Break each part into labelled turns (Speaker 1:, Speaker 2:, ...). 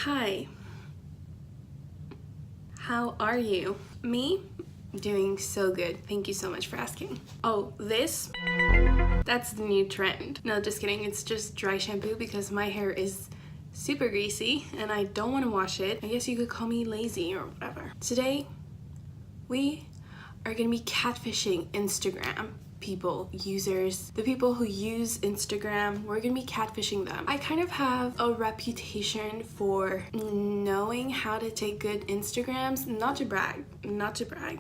Speaker 1: Hi, how are you? Me? Doing so good. Thank you so much for asking. Oh, that's the new trend. No, just kidding. It's just dry shampoo because my hair is super greasy and I don't want to wash it. I guess you could call me lazy or whatever. Today, we are gonna be catfishing Instagram people, users, the people who use Instagram. We're gonna be catfishing them. I kind of have a reputation for knowing how to take good Instagrams. Not to brag.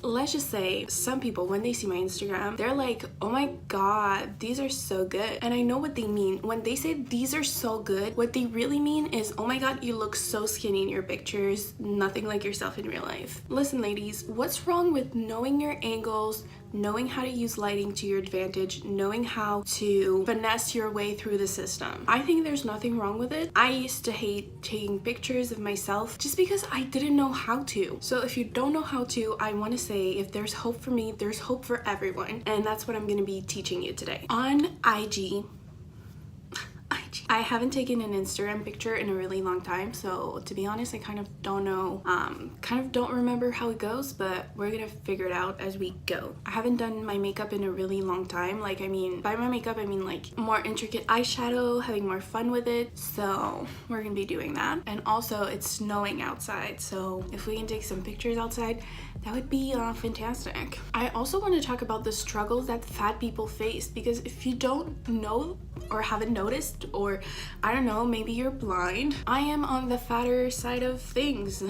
Speaker 1: Let's just say some people, when they see my Instagram, they're like, oh my god, these are so good. And I know what they mean. When they say these are so good, what they really mean is, oh my god, you look so skinny in your pictures, nothing like yourself in real life. Listen, ladies, what's wrong with knowing your angles, knowing how to use lighting to your advantage, knowing how to finesse your way through the system? I think there's nothing wrong with it. I used to hate taking pictures of myself just because I didn't know how to. So if you don't know how to, I want to say, if there's hope for me, there's hope for everyone. And that's what I'm going to be teaching you today. On IG, I haven't taken an Instagram picture in a really long time, so to be honest, I kind of don't know, don't remember how it goes, but we're gonna figure it out as we go. I haven't done my makeup in a really long time. By my makeup, I mean like more intricate eyeshadow, having more fun with it, so we're gonna be doing that. And also, it's snowing outside, so if we can take some pictures outside, that would be fantastic. I also want to talk about the struggles that fat people face, because if you don't know or haven't noticed, or I don't know, maybe you're blind, I am on the fatter side of things.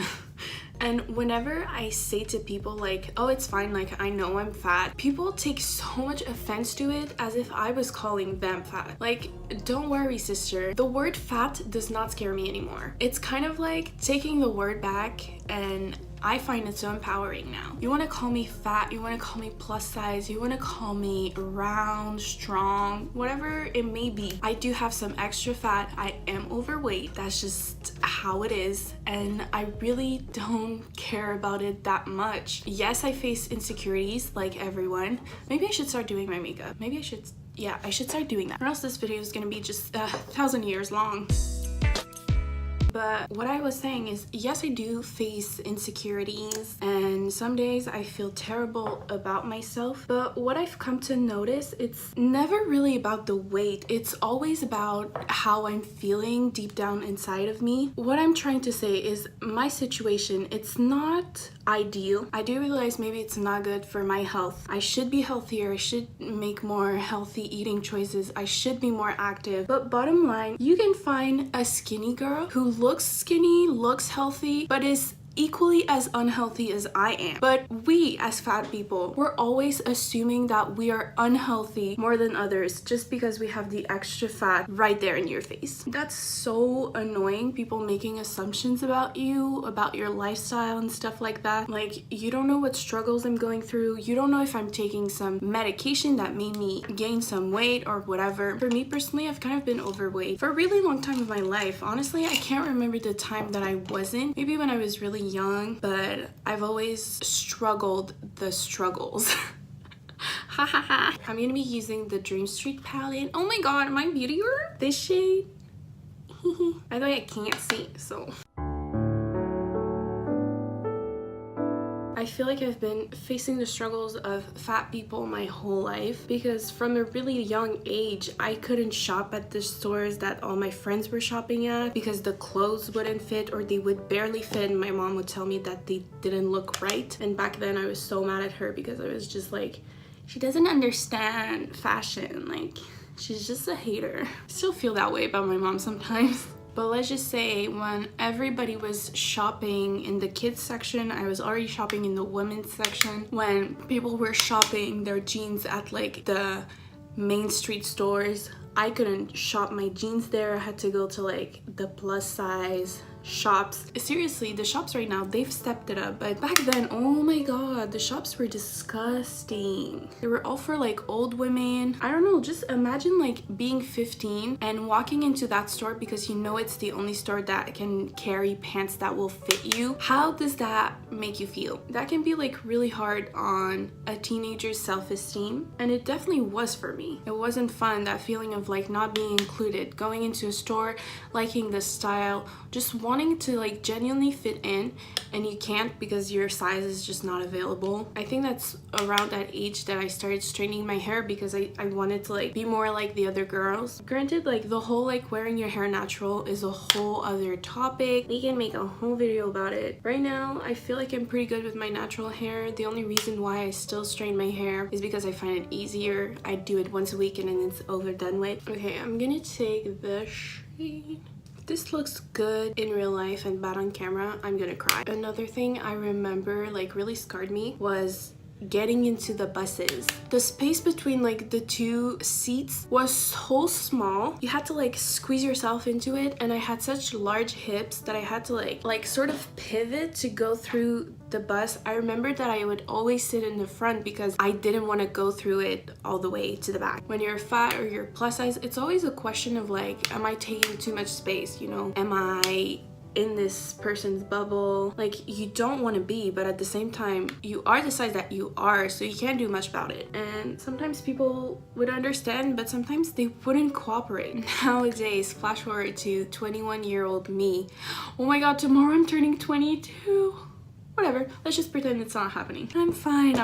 Speaker 1: And whenever I say to people like, oh, it's fine, like I know I'm fat, people take so much offense to it as if I was calling them fat. Like, don't worry, sister. The word fat does not scare me anymore. It's kind of like taking the word back, and I find it so empowering now. You want to call me fat, you want to call me plus size, you want to call me round, strong, whatever it may be. I do have some extra fat. I am overweight. That's just how it is, and I really don't care about it that much. Yes, I face insecurities like everyone. Maybe I should start doing my makeup. I should start doing that, or else this video is gonna be just 1,000 years long. But what I was saying is, yes, I do face insecurities, and some days I feel terrible about myself. But what I've come to notice, it's never really about the weight. It's always about how I'm feeling deep down inside of me. What I'm trying to say is, my situation, it's not ideal. I do realize maybe it's not good for my health. I should be healthier. I should make more healthy eating choices. I should be more active. But bottom line, you can find a skinny girl who looks skinny, looks healthy, but is equally as unhealthy as I am. But we as fat people, we're always assuming that we are unhealthy more than others just because we have the extra fat right there in your face. That's so annoying, people making assumptions about you, about your lifestyle and stuff like that. Like, you don't know what struggles I'm going through. You don't know if I'm taking some medication that made me gain some weight or whatever. For me personally, I've kind of been overweight for a really long time of my life. Honestly, I can't remember the time that I wasn't. Maybe when I was really young, but I've always struggled the struggles. Ha ha ha. I'm gonna be using the Dream Street palette. Oh my god, am I beautier? This shade? By the way, I can't see, so I feel like I've been facing the struggles of fat people my whole life, because from a really young age, I couldn't shop at the stores that all my friends were shopping at because the clothes wouldn't fit, or they would barely fit, and my mom would tell me that they didn't look right. And back then I was so mad at her because I was just like, she doesn't understand fashion, like she's just a hater. I still feel that way about my mom sometimes. But let's just say, when everybody was shopping in the kids section, I was already shopping in the women's section. When people were shopping their jeans at like the main street stores, I couldn't shop my jeans there. I had to go to like the plus size shops. Seriously, the shops right now, they've stepped it up, but back then, oh my god, the shops were disgusting. They were all for like old women. I don't know, just imagine like being 15 and walking into that store because you know it's the only store that can carry pants that will fit you. How does that make you feel? That can be like really hard on a teenager's self-esteem, and it definitely was for me. It wasn't fun, that feeling of like not being included, going into a store, liking the style, just wanting wanting to like genuinely fit in and you can't because your size is just not available. I think that's around that age that I started straightening my hair because I wanted to like be more like the other girls. Granted, like the whole like wearing your hair natural is a whole other topic. We can make a whole video about it. Right now, I feel like I'm pretty good with my natural hair. The only reason why I still straighten my hair is because I find it easier. I do it once a week and then it's over done with. Okay, I'm gonna take the shade. This looks good in real life and bad on camera, I'm gonna cry. Another thing I remember like really scarred me was getting into the buses. The space between like the two seats was so small. You had to like squeeze yourself into it, and I had such large hips that I had to like sort of pivot to go through the bus. I remember that I would always sit in the front because I didn't want to go through it all the way to the back. When you're fat or you're plus size, it's always a question of like, am I taking too much space, you know? Am I in this person's bubble? Like, you don't want to be, but at the same time you are the size that you are, so you can't do much about it. And sometimes people would understand, but sometimes they wouldn't cooperate. Nowadays, flash forward to 21-year-old me. Oh my god, tomorrow I'm turning 22. Whatever, let's just pretend it's not happening. I'm fine.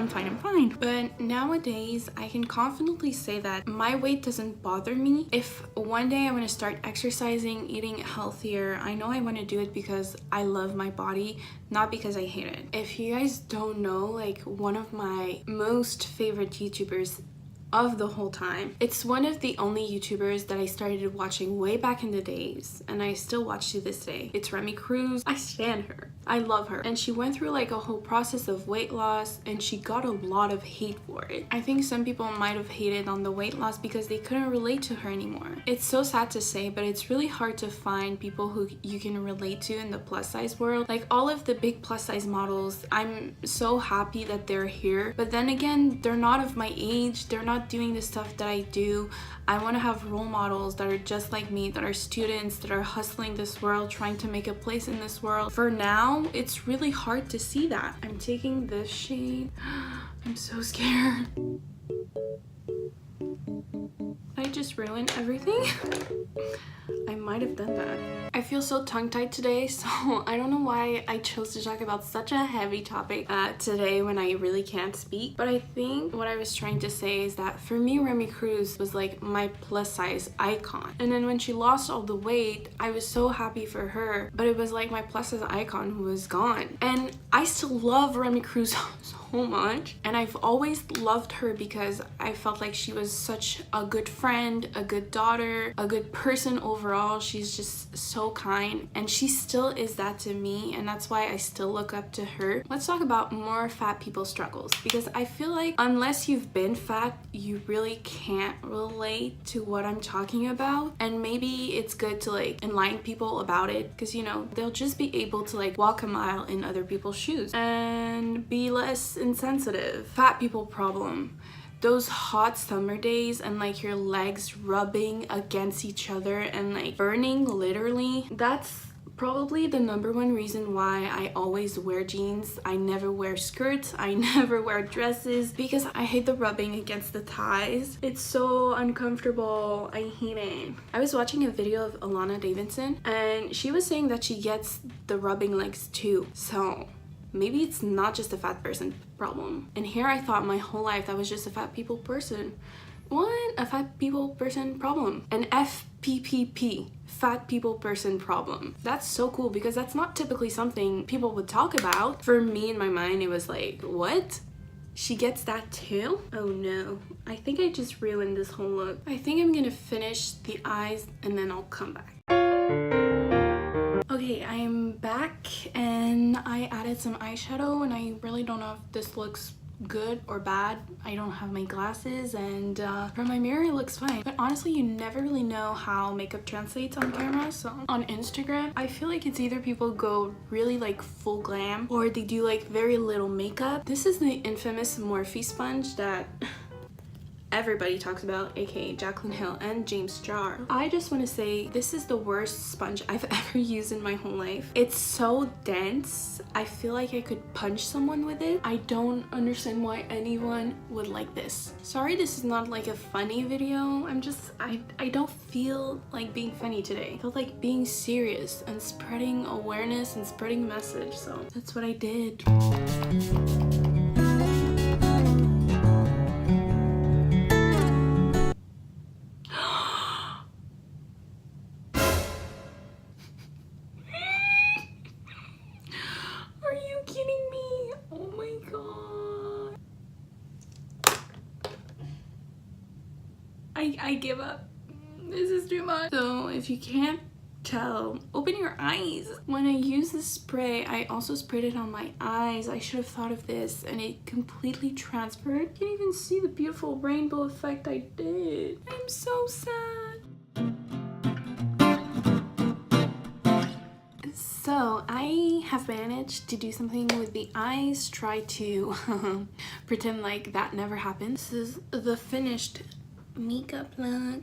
Speaker 1: But nowadays, I can confidently say that my weight doesn't bother me. If one day I want to start exercising, eating healthier, I know I want to do it because I love my body, not because I hate it. If you guys don't know, like one of my most favorite YouTubers of the whole time, it's one of the only YouTubers that I started watching way back in the days and I still watch to this day. It's Remy Cruz. I stan her. I love her. And she went through like a whole process of weight loss and she got a lot of hate for it. I think some people might have hated on the weight loss because they couldn't relate to her anymore. It's so sad to say, but it's really hard to find people who you can relate to in the plus size world. Like all of the big plus size models, I'm so happy that they're here, but then again, they're not of my age. They're not doing the stuff that I do. I want to have role models that are just like me, that are students, that are hustling this world, trying to make a place in this world. For now, it's really hard to see that. I'm taking this shade. I'm so scared. I just ruined everything. I might have done that. I feel so tongue-tied today, so I don't know why I chose to talk about such a heavy topic today when I really can't speak. But I think what I was trying to say is that for me, Remy Cruz was like my plus size icon. And then when she lost all the weight, I was so happy for her, but it was like my plus size icon was gone. And I still love Remy Cruz so much, and I've always loved her because I felt like she was such a good friend, a good daughter, a good person overall. She's just so kind, and she still is that to me, and that's why I still look up to her. Let's talk about more fat people struggles, because I feel like unless you've been fat, you really can't relate to what I'm talking about. And maybe it's good to like enlighten people about it, because you know, they'll just be able to like walk a mile in other people's shoes and be less insensitive. Fat people problem. Those hot summer days and like your legs rubbing against each other and like burning literally, that's probably the #1 reason why I always wear jeans. I never wear skirts, I never wear dresses, because I hate the rubbing against the thighs. It's so uncomfortable. I hate it. I was watching a video of Alana Davidson and she was saying that she gets the rubbing legs too. So maybe it's not just a fat person problem. And here I thought my whole life that was just a fat people person. What? A fat people person problem. An FPPP. Fat people person problem. That's so cool because that's not typically something people would talk about. For me, in my mind, it was like, what? She gets that too? Oh no. I think I just ruined this whole look. I think I'm gonna finish the eyes and then I'll come back. Okay, I'm back and I added some eyeshadow and I really don't know if this looks good or bad. I don't have my glasses and from my mirror it looks fine. But honestly, you never really know how makeup translates on camera. So on Instagram, I feel like it's either people go really like full glam or they do like very little makeup. This is the infamous Morphe sponge that everybody talks about, aka Jaclyn Hill and James Jar. I just want to say this is the worst sponge I've ever used in my whole life. It's so dense. I feel like I could punch someone with it. I don't understand why anyone would like this. Sorry, this is not like a funny video. I don't feel like being funny today. I feel like being serious and spreading awareness and spreading message. So that's what I did. Are you kidding me? Oh my god. I give up. This is too much. So if you can't tell, open your eyes. When I use this spray, I also sprayed it on my eyes. I should have thought of this, and it completely transferred. Can't even see the beautiful rainbow effect I did. I'm so sad. So I have managed to do something with the eyes, try to pretend like that never happened. This is the finished makeup look.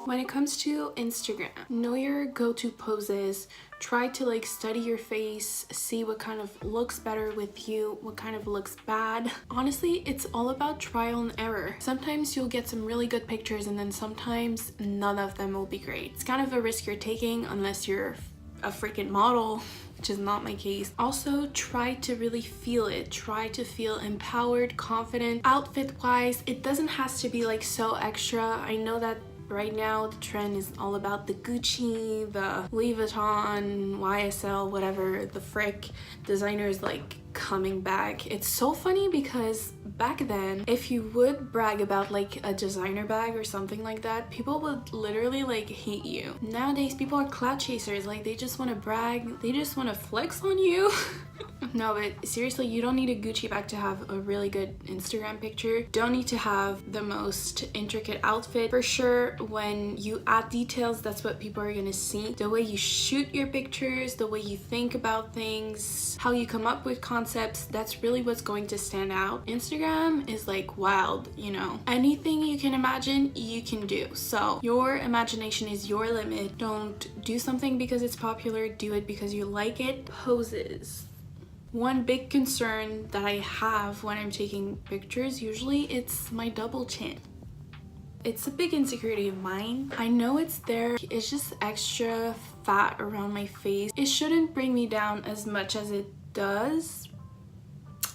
Speaker 1: When it comes to Instagram, know your go-to poses. Try to like study your face, see what kind of looks better with you, what kind of looks bad. Honestly, it's all about trial and error. Sometimes you'll get some really good pictures and then sometimes none of them will be great. It's kind of a risk you're taking unless you're a freaking model, which is not my case. Also, try to really feel it. Try to feel empowered, confident. Outfit wise, it doesn't have to be like so extra. I know that right now the trend is all about the Gucci, the Louis Vuitton, YSL, whatever the frick designers like coming back. It's so funny because back then, if you would brag about like a designer bag or something like that, people would literally like hate you. Nowadays, people are clout chasers. Like they just want to brag, they just want to flex on you. No, but seriously, you don't need a Gucci bag to have a really good Instagram picture. Don't need to have the most intricate outfit. For sure, when you add details, that's what people are gonna see. The way you shoot your pictures, the way you think about things, how you come up with concepts, that's really what's going to stand out. Instagram is like wild, you know. Anything you can imagine, you can do. So your imagination is your limit. Don't do something because it's popular, do it because you like it. Poses. One big concern that I have when I'm taking pictures, usually it's my double chin. It's a big insecurity of mine. I know it's there. It's just extra fat around my face. It shouldn't bring me down as much as it does.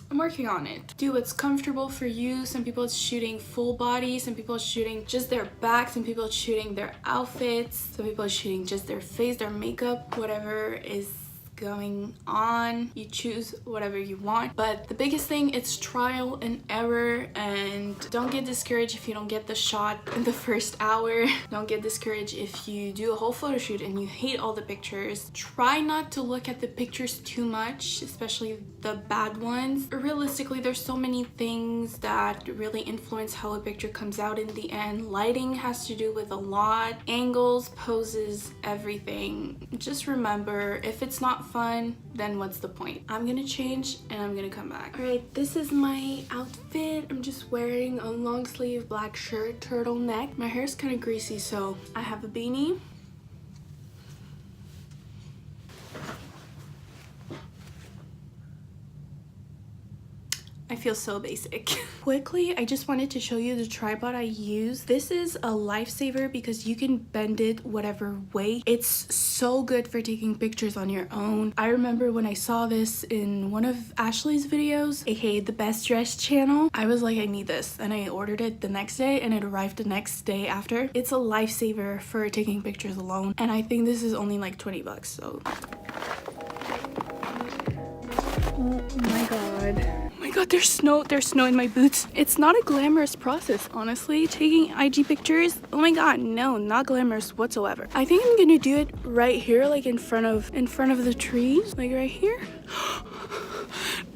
Speaker 1: I'm working on it. Do what's comfortable for you. Some people it's shooting full body, some people it's shooting just their back, some people it's shooting their outfits, some people it's shooting just their face, their makeup, whatever is going on. You choose whatever you want, but the biggest thing, it's trial and error, and don't get discouraged if you don't get the shot in the first hour. Don't get discouraged if you do a whole photo shoot and you hate all the pictures. Try not to look at the pictures too much, especially the bad ones. Realistically, there's so many things that really influence how a picture comes out in the end. Lighting has to do with a lot, angles, poses, everything. Just remember, if it's not fun, then what's the point? I'm gonna change and I'm gonna come back. All right, this is my outfit. I'm just wearing a long sleeve black shirt, turtleneck. My hair's kind of greasy, so I have a beanie. I feel so basic. Quickly, I just wanted to show you the tripod I use. This is a lifesaver because you can bend it whatever way. It's so good for taking pictures on your own. I remember when I saw this in one of Ashley's videos, aka the Best Dressed channel, I was like, I need this, and I ordered it the next day and it arrived the next day after. It's a lifesaver for taking pictures alone, and I think this is only like 20 bucks, so. Oh my god. Oh my god, there's snow in my boots. It's not a glamorous process, honestly. Taking IG pictures, oh my god, no, not glamorous whatsoever. I think I'm gonna do it right here, like in front of the trees, like right here.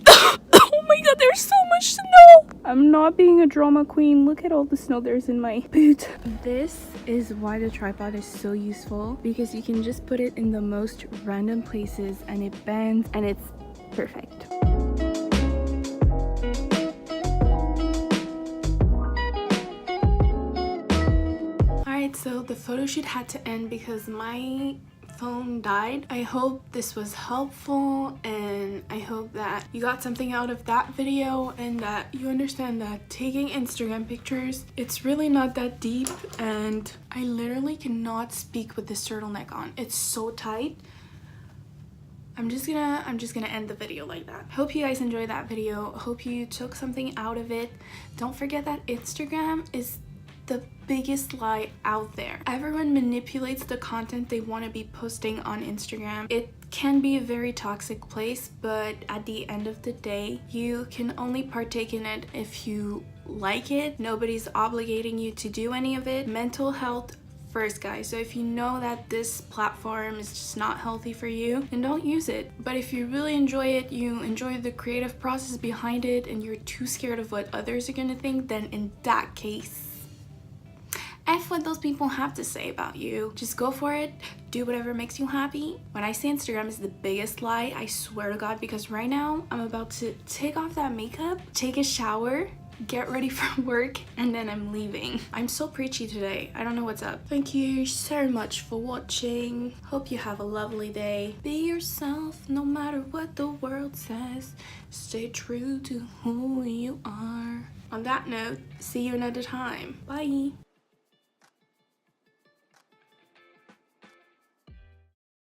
Speaker 1: Oh my god, there's so much snow. I'm not being a drama queen. Look at all the snow there's in my boot. This is why the tripod is so useful, because you can just put it in the most random places and it bends and it's perfect. Alright, so the photo shoot had to end because my phone died. I hope this was helpful, and I hope that you got something out of that video and that you understand that taking Instagram pictures, it's really not that deep. And I literally cannot speak with this turtleneck on. It's so tight. I'm just gonna end the video like that. Hope you guys enjoyed that video. Hope you took something out of it. Don't forget that Instagram is the biggest lie out there. Everyone manipulates the content they want to be posting on Instagram. It can be a very toxic place, but at the end of the day, you can only partake in it if you like it. Nobody's obligating you to do any of it. Mental health first, guys. So if you know that this platform is just not healthy for you, then don't use it. But if you really enjoy it, you enjoy the creative process behind it, and you're too scared of what others are gonna think, then in that case, F what those people have to say about you. Just go for it. Do whatever makes you happy. When I say Instagram is the biggest lie, I swear to God, because right now I'm about to take off that makeup, take a shower, get ready for work, and then I'm leaving. I'm so preachy today. I don't know what's up. Thank you so much for watching. Hope you have a lovely day. Be yourself no matter what the world says. Stay true to who you are. On that note, see you another time. Bye.